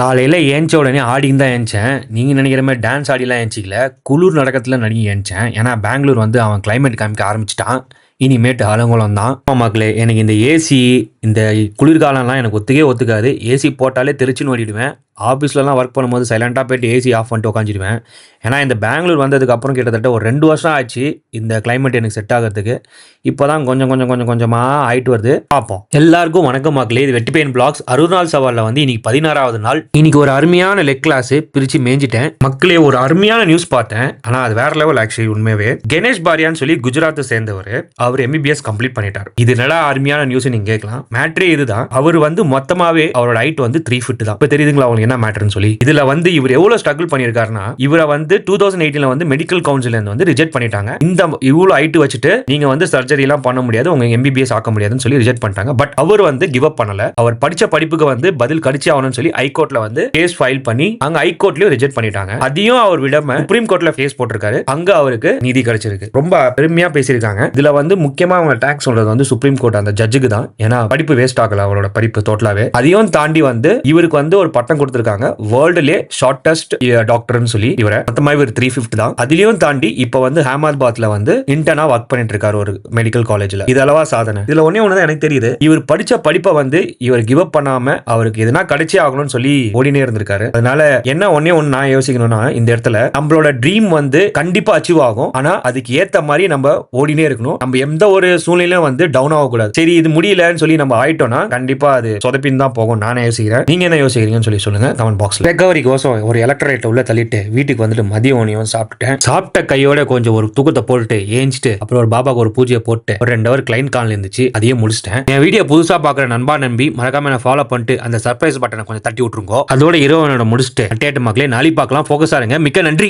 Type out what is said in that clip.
காலையில ஏஞ்ச உடனே ஆடின்னு தான் ஏஞ்சேன். நீங்க நெனைக்கிற மாரி டான்ஸ் ஆடிலாம் ஏந்திச்சிக்கல. குளிர் நடக்கத்துல நடுங்கி ஏந்திச்சேன். ஏன்னா பெங்களூர் வந்து அவன் கிளைமேட் காமிக்க ஆரம்பிச்சுட்டான். இனிமேட்டு அலங்கோலம் தான். ஆமா மக்களே, எனக்கு இந்த ஏசி, இந்த குளிர்காலம்லாம் எனக்கு ஒத்துக்கவே ஒத்துக்காது. ஏசி போட்டாலே தெறிச்சுன்னு ஓடிடுவேன். ஆஃபீஸ்லலாம் ஒர்க் பண்ணும்போது சைலண்ட்டா போயிட்டு ஏசி ஆஃப் பண்ணிட்டு உட்காந்துருவேன். ஏன்னா இந்த பெங்களூர் வந்ததுக்கப்புறம் கிட்டத்தட்ட ஒரு 2 வருஷம் ஆச்சு இந்த கிளைமேட் எனக்கு செட் ஆகிறதுக்கு. இப்போ தான் கொஞ்சம் கொஞ்சமா ஆயிட்டு வருது. பார்ப்போம். எல்லாருக்கும் வணக்கம் மக்களே. இது வெட்டிப்பையன் பிளாக்ஸ் 60 நாள் சவால்ல வந்து இன்னைக்கு 16வது நாள். இன்னைக்கு ஒரு அருமையான லெக் கிளாஸ் பிரிச்சு மேஞ்சிட்டேன். மக்களே, ஒரு அருமையான நியூஸ் பார்த்தேன். ஆனா அது வேற லெவல் ஆக்சுவலி. உண்மையாவே கணேஷ் பாரியான்னு சொல்லி குஜராத்தை சேர்ந்தவர். அவர் எம்பிபிஎஸ் கம்ப்ளீட் பண்ணிட்டார். இது என்னடா அருமையான நியூஸ் நீங்க கேட்கலாம். மேட்ரே இதுதான். அவர் வந்து மொத்தமாவே அவரோட ஹைட் வந்து 3 ஃபீட் தான். இப்போ தெரியுதுங்களா உங்களுக்கு என்ன மேட்டர்னு சொல்லி. இதுல வந்து இவர் எவ்வளவு ஸ்ட்ரகிள் பண்ணிருக்காருன்னா, இவரை வந்து 2018ல வந்து மெடிக்கல் கவுன்சில் வந்து ரிஜெக்ட் பண்ணிட்டாங்க. இந்த இவ்வளவு ஹைட் வச்சுட்டு நீங்க வந்து சர்ஜரி எல்லாம் பண்ண முடியாது, உங்க எம்பிபிஎஸ் ஆக்க முடியாதுன்னு சொல்லி ரிஜெக்ட் பண்ணிட்டாங்க. பட் அவர் வந்து கிவ் அப் பண்ணல. அவர் படிச்ச படிப்புக்கு வந்து பதில் கடிச்சு ஆகணும்னு சொல்லி ஹைகோர்ட்ல வந்து கேஸ் ஃபைல் பண்ணி அங்க ஹைகோர்ட்லயும் ரிஜெக்ட் பண்ணிட்டாங்க. அதையும் அவர் விடாம சுப்ரீம் கோர்ட்ல கேஸ் போட்டிருக்காரு. அங்க அவருக்கு நீதி கிடைச்சிருக்கு. ரொம்ப பெருமையா பேசியிருக்காங்க. இதுல வந்து முக்கியமா அவங்க டாக்ஸ் சொல்றது வந்து சுப்ரீம் கோர்ட் அந்த ஜட்ஜுக்கு தான். ஏன்னா படிப்பு வேஸ்ட் ஆகல அவரோட படிப்பு டோட்டலாவே. அதையும் தாண்டி வந்து இவருக்கு வந்து ஒரு பட்டம் கொடுத்திருக்காங்க. வேர்ல்டுலே ஷார்ட்டஸ்ட் டாக்டர்னு சொல்லி. இவரை மொத்தமா இவர் 350 தான். அதிலையும் தாண்டி இப்ப வந்து ஹேமாபாத்ல வந்து இன்டர்னா ஒர்க் பண்ணிட்டு இருக்காரு ஒரு மெடிக்கல் காலேஜ்ல. இது அளவா சாதனை. இதுல ஒண்ணே ஒண்ணுதான் எனக்கு தெரியுது. இவர் படிச்ச படிப்பை வந்து இவர் கிவ் அப் பண்ணாம அவருக்கு எதுனா கிடைச்சே ஆகணும்னு சொல்லி ஓடினே இருந்திருக்காரு. அதனால என்ன ஒண்ணே ஒண்ணு நான் யோசிக்கணும்னா, இந்த இடத்துல நம்மளோட ட்ரீம் வந்து கண்டிப்பா அச்சீவ் ஆகும். ஆனா அதுக்கு ஏத்த மாதிரி நம்ம ஓடினே இருக்கணும். நம்ம எந்த ஒரு சூழ்நிலையிலும் வந்து டவுன் ஆகக்கூடாது. சரி இது முடியலன்னு சொல்லி நம்ம ஆயிட்டோம்னா கண்டிப்பா அது சொதப்பின்னு தான் போகும். நானே யோசிக்கிறேன். நீங்க என்ன யோசிக்கிறீங்கன்னு சொல்லி சொல்லுங்க கமெண்ட் பாக்ஸ்ல. ரெக்கவரி கோசம் ஒரு எலக்ட்ரோலைட் உள்ள தள்ளிட்டு வீட்டுக்கு வந்துட்டு மதியம் உணவும் சாப்பிட்டுட்டேன். சாப்பிட்ட கையோட கொஞ்சம் ஒரு தூக்கத்தை போட்டு ஏஞ்சிட்டு அப்புறம் ஒரு பாபாக்கு ஒரு பூஜையை போட்டு ஒரு 2 ஹவர் கிளைண்ட் கால் இருந்துச்சு, அதையே முடிச்சிட்டேன். என் வீடியோ புதுசா பாக்குற நண்பா நம்பி மறக்காம என்ன ஃபாலோ பண்ணிட்டு அந்த சர்ப்ரைஸ் பட்டனை கொஞ்சம் தட்டி விட்டுருங்க. அதோட இரவு முடிச்சுட்டு டேட்டு மக்களே நாளை பார்க்கலாம். ஃபோக்கஸா இருங்க. மிக்க நன்றி.